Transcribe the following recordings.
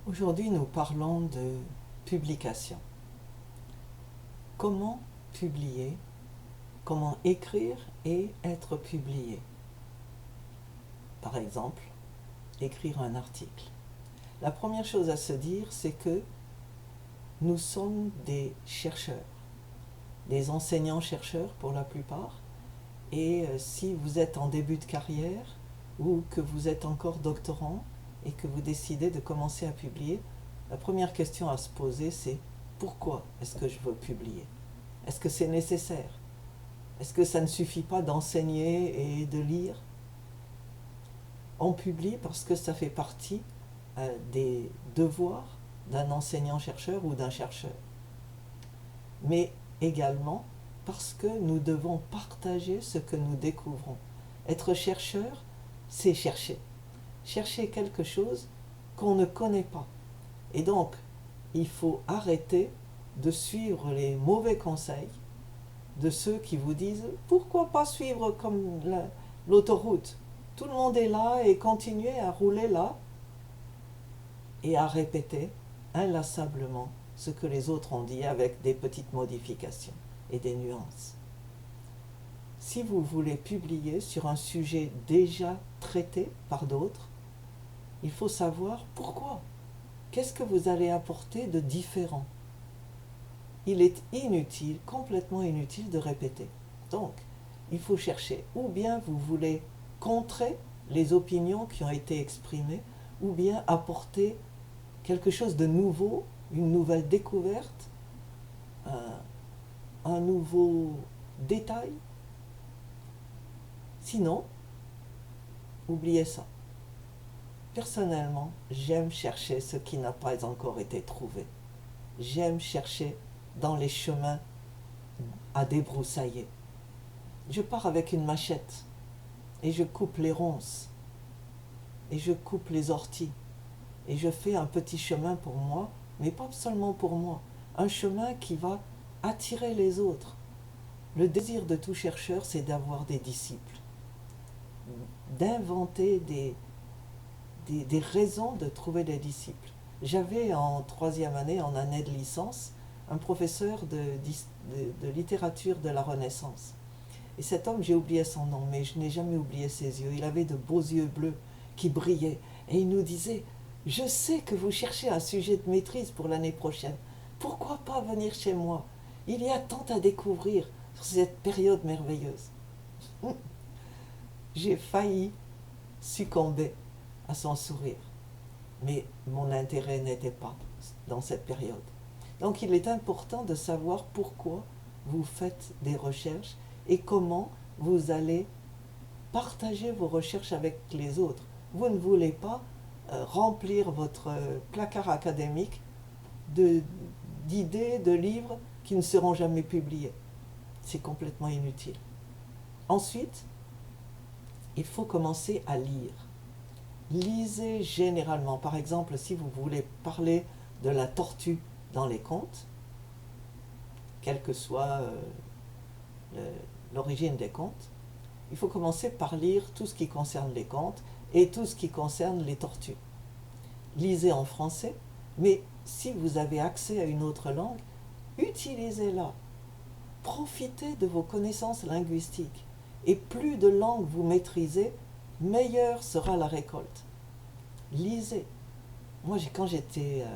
Aujourd'hui, nous parlons de publication. Comment publier, comment écrire et être publié. Par exemple, écrire un article. La première chose à se dire, c'est que nous sommes des chercheurs, des enseignants-chercheurs pour la plupart, et si vous êtes en début de carrière ou que vous êtes encore doctorant et que vous décidez de commencer à publier, la première question à se poser, c'est pourquoi est-ce que je veux publier? Est-ce que c'est nécessaire? Est-ce que ça ne suffit pas d'enseigner et de lire? On publie parce que ça fait partie des devoirs d'un enseignant-chercheur ou d'un chercheur. Mais également parce que nous devons partager ce que nous découvrons. Être chercheur, c'est chercher. Chercher quelque chose qu'on ne connaît pas. Et donc, il faut arrêter de suivre les mauvais conseils de ceux qui vous disent pourquoi pas suivre comme l'autoroute. Tout le monde est là et continuer à rouler là et à répéter inlassablement ce que les autres ont dit avec des petites modifications et des nuances. Si vous voulez publier sur un sujet déjà traité par d'autres, il faut savoir pourquoi. Qu'est-ce que vous allez apporter de différent? Il est inutile, complètement inutile de répéter. Donc, il faut chercher. Ou bien vous voulez contrer les opinions qui ont été exprimées, ou bien apporter quelque chose de nouveau, une nouvelle découverte, un nouveau détail. Sinon, oubliez ça. Personnellement, j'aime chercher ce qui n'a pas encore été trouvé. J'aime chercher dans les chemins à débroussailler. Je pars avec une machette et je coupe les ronces et je coupe les orties et je fais un petit chemin pour moi, mais pas seulement pour moi, un chemin qui va attirer les autres. Le désir de tout chercheur, c'est d'avoir des disciples, d'inventer des raisons de trouver des disciples. J'avais en troisième année, en année de licence, un professeur de littérature de la Renaissance. Et cet homme, j'ai oublié son nom, mais je n'ai jamais oublié ses yeux. Il avait de beaux yeux bleus qui brillaient. Et il nous disait, je sais que vous cherchez un sujet de maîtrise pour l'année prochaine. Pourquoi pas venir chez moi? Il y a tant à découvrir sur cette période merveilleuse. J'ai failli succomber à son sourire. Mais mon intérêt n'était pas dans cette période. Donc il est important de savoir pourquoi vous faites des recherches et comment vous allez partager vos recherches avec les autres. Vous ne voulez pas remplir votre placard académique d'idées, de livres qui ne seront jamais publiés. C'est complètement inutile. Ensuite, il faut commencer à lire. Lisez généralement. Par exemple, si vous voulez parler de la tortue dans les contes, quelle que soit l'origine des contes, il faut commencer par lire tout ce qui concerne les contes et tout ce qui concerne les tortues. Lisez en français, mais si vous avez accès à une autre langue, utilisez-la. Profitez de vos connaissances linguistiques. Et plus de langues vous maîtrisez, meilleure sera la récolte. Lisez. Moi, quand j'étais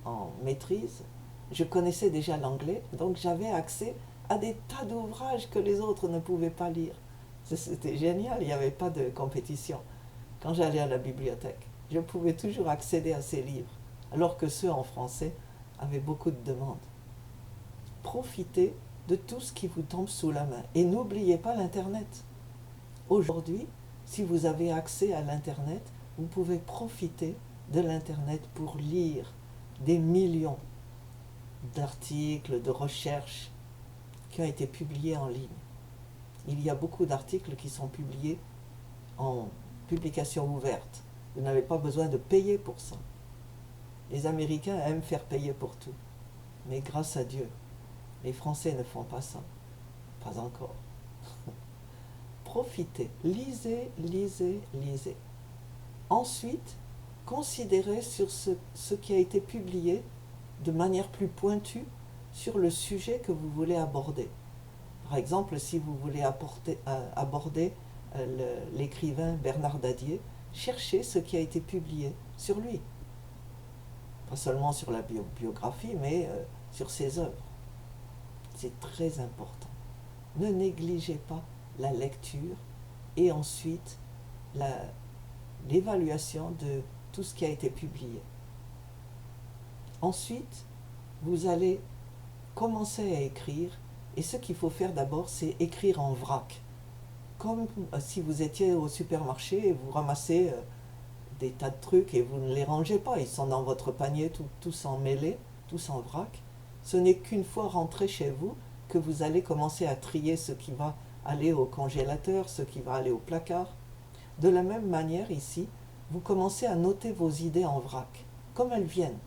en maîtrise, je connaissais déjà l'anglais, donc j'avais accès à des tas d'ouvrages que les autres ne pouvaient pas lire. C'était génial, il n'y avait pas de compétition. Quand j'allais à la bibliothèque, je pouvais toujours accéder à ces livres, alors que ceux en français avaient beaucoup de demandes. Profitez de tout ce qui vous tombe sous la main. Et n'oubliez pas l'Internet. Aujourd'hui, si vous avez accès à l'Internet, vous pouvez profiter de l'Internet pour lire des millions d'articles, de recherches qui ont été publiés en ligne. Il y a beaucoup d'articles qui sont publiés en publication ouverte. Vous n'avez pas besoin de payer pour ça. Les Américains aiment faire payer pour tout. Mais grâce à Dieu, les Français ne font pas ça. Pas encore. Profitez, lisez, lisez, lisez. Ensuite, considérez sur ce qui a été publié de manière plus pointue sur le sujet que vous voulez aborder. Par exemple, si vous voulez aborder l'écrivain Bernard Dadier, cherchez ce qui a été publié sur lui. Pas seulement sur la biographie, mais sur ses œuvres. C'est très important. Ne négligez pas la lecture et ensuite l'évaluation de tout ce qui a été publié. Ensuite, vous allez commencer à écrire, et ce qu'il faut faire d'abord, c'est écrire en vrac. Comme si vous étiez au supermarché et vous ramassez des tas de trucs et vous ne les rangez pas, ils sont dans votre panier, tous emmêlés, tous en vrac. Ce n'est qu'une fois rentré chez vous que vous allez commencer à trier ce qui va aller au congélateur, ce qui va aller au placard. De la même manière, ici, vous commencez à noter vos idées en vrac, comme elles viennent.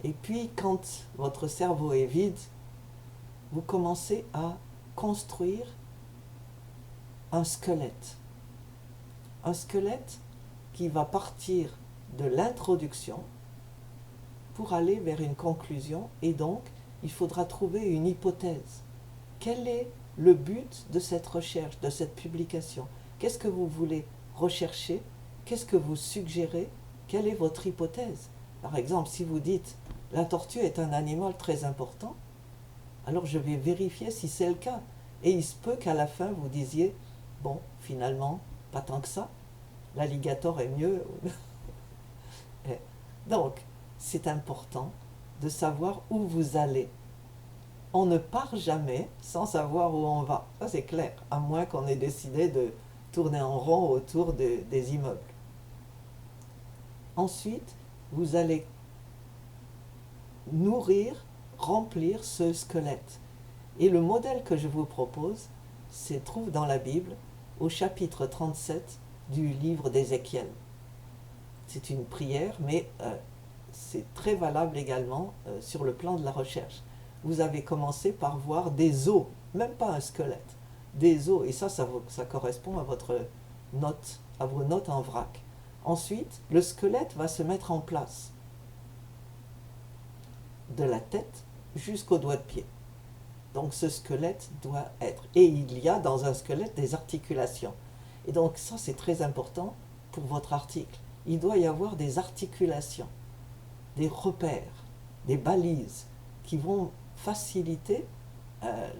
Et puis, quand votre cerveau est vide, vous commencez à construire un squelette. Un squelette qui va partir de l'introduction pour aller vers une conclusion, et donc il faudra trouver une hypothèse. Quel est le but de cette recherche, de cette publication? Qu'est-ce que vous voulez rechercher? Qu'est-ce que vous suggérez? Quelle est votre hypothèse? Par exemple, si vous dites « la tortue est un animal très important », alors je vais vérifier si c'est le cas. Et il se peut qu'à la fin vous disiez « bon, finalement, pas tant que ça, l'alligator est mieux ». Donc, c'est important de savoir où vous allez. On ne part jamais sans savoir où on va, ça c'est clair, à moins qu'on ait décidé de tourner en rond autour des immeubles. Ensuite, vous allez remplir ce squelette. Et le modèle que je vous propose se trouve dans la Bible, au chapitre 37 du livre d'Ézéchiel. C'est une prière, mais c'est très valable également sur le plan de la recherche. Vous avez commencé par voir des os, même pas un squelette, des os, et ça correspond à vos notes en vrac. Ensuite, le squelette va se mettre en place, de la tête jusqu'au doigt de pied. Donc ce squelette doit être, et il y a dans un squelette des articulations. Et donc ça c'est très important pour votre article. Il doit y avoir des articulations, des repères, des balises qui vont faciliter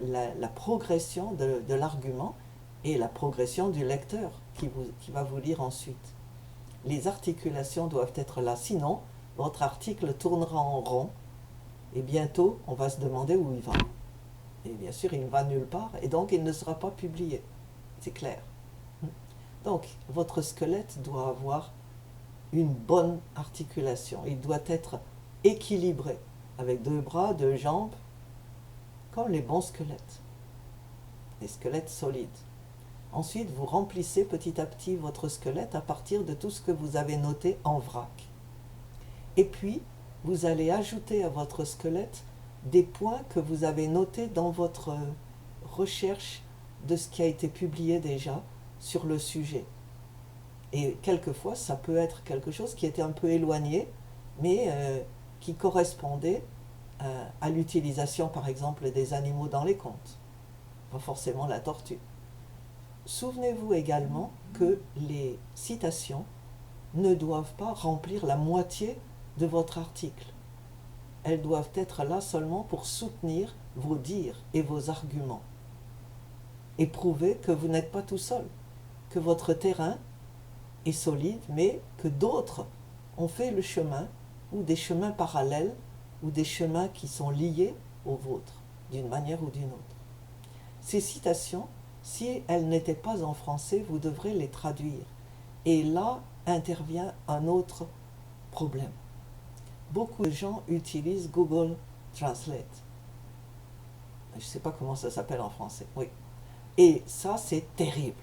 la progression de l'argument et la progression du lecteur qui va vous lire ensuite. Les articulations doivent être là, sinon votre article tournera en rond et bientôt on va se demander où il va. Et bien sûr il ne va nulle part et donc il ne sera pas publié, c'est clair. Donc votre squelette doit avoir une bonne articulation, il doit être équilibré avec 2 bras, 2 jambes, comme les bons squelettes, des squelettes solides. Ensuite, vous remplissez petit à petit votre squelette à partir de tout ce que vous avez noté en vrac. Et puis, vous allez ajouter à votre squelette des points que vous avez notés dans votre recherche de ce qui a été publié déjà sur le sujet. Et quelquefois, ça peut être quelque chose qui était un peu éloigné, mais qui correspondait à l'utilisation, par exemple, des animaux dans les contes. Pas forcément la tortue. Souvenez-vous également que les citations ne doivent pas remplir la moitié de votre article. Elles doivent être là seulement pour soutenir vos dires et vos arguments. Et prouver que vous n'êtes pas tout seul, que votre terrain est solide, mais que d'autres ont fait le chemin, ou des chemins parallèles, ou des chemins qui sont liés aux vôtres, d'une manière ou d'une autre. Ces citations, si elles n'étaient pas en français, vous devrez les traduire. Et là intervient un autre problème. Beaucoup de gens utilisent Google Translate. Je ne sais pas comment ça s'appelle en français. Oui. Et ça, c'est terrible.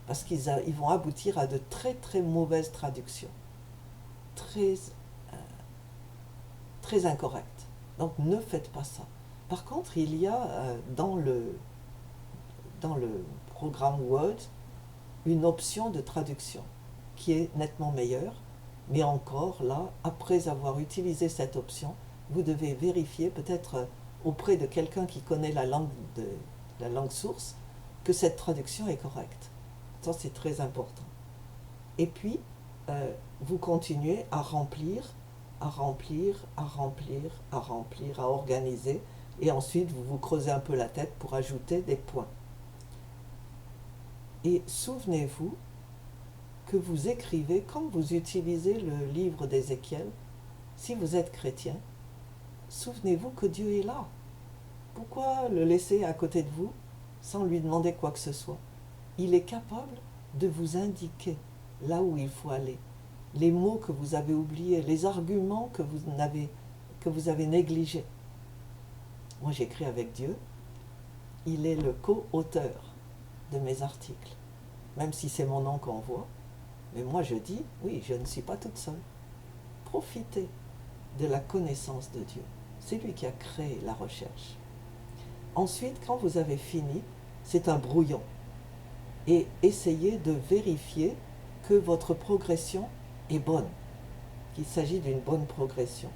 Parce qu'ils vont aboutir à de très très mauvaises traductions. Très incorrectes. Donc ne faites pas ça. Par contre, il y a dans le programme Word une option de traduction. qui est nettement meilleur. Mais encore là, après avoir utilisé cette option, vous devez vérifier peut-être auprès de quelqu'un qui connaît la langue source que cette traduction est correcte. Ça, c'est très important. Et puis, vous continuez à remplir, à organiser, et ensuite vous vous creusez un peu la tête pour ajouter des points. Et souvenez-vous que vous écrivez, quand vous utilisez le livre d'Ézéchiel, si vous êtes chrétien, souvenez-vous que Dieu est là. Pourquoi le laisser à côté de vous sans lui demander quoi que ce soit? Il est capable de vous indiquer là où il faut aller, les mots que vous avez oubliés, les arguments que vous avez négligés. Moi, j'écris avec Dieu. Il est le co-auteur de mes articles, même si c'est mon nom qu'on voit. Mais moi, je dis, oui, je ne suis pas toute seule. Profitez de la connaissance de Dieu. C'est lui qui a créé la recherche. Ensuite, quand vous avez fini, c'est un brouillon. Et essayez de vérifier que votre progression est bonne, qu'il s'agit d'une bonne progression.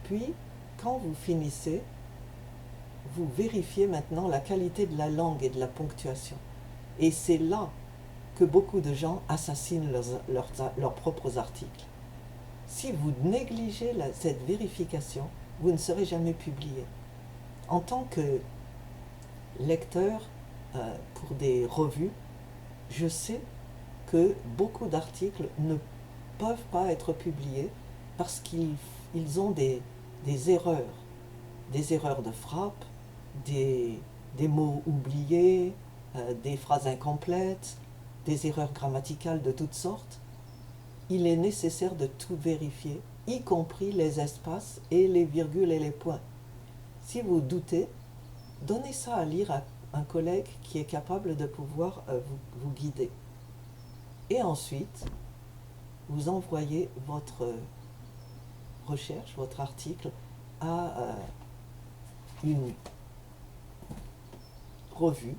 Puis, quand vous finissez, vous vérifiez maintenant la qualité de la langue et de la ponctuation. Et c'est là que beaucoup de gens assassinent leurs propres articles. Si vous négligez cette vérification, vous ne serez jamais publié. En tant que lecteur pour des revues, je sais que beaucoup d'articles ne peuvent pas être publiés parce qu'ils ont des erreurs de frappe, des mots oubliés, des phrases incomplètes, des erreurs grammaticales de toutes sortes. Il est nécessaire de tout vérifier, y compris les espaces et les virgules et les points. Si vous doutez, donnez ça à lire à un collègue qui est capable de pouvoir vous guider. Et ensuite, vous envoyez votre recherche, votre article à une revue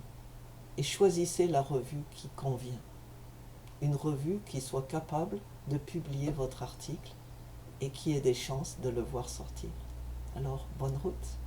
et choisissez la revue qui convient. Une revue qui soit capable de publier votre article et qui ait des chances de le voir sortir. Alors, bonne route.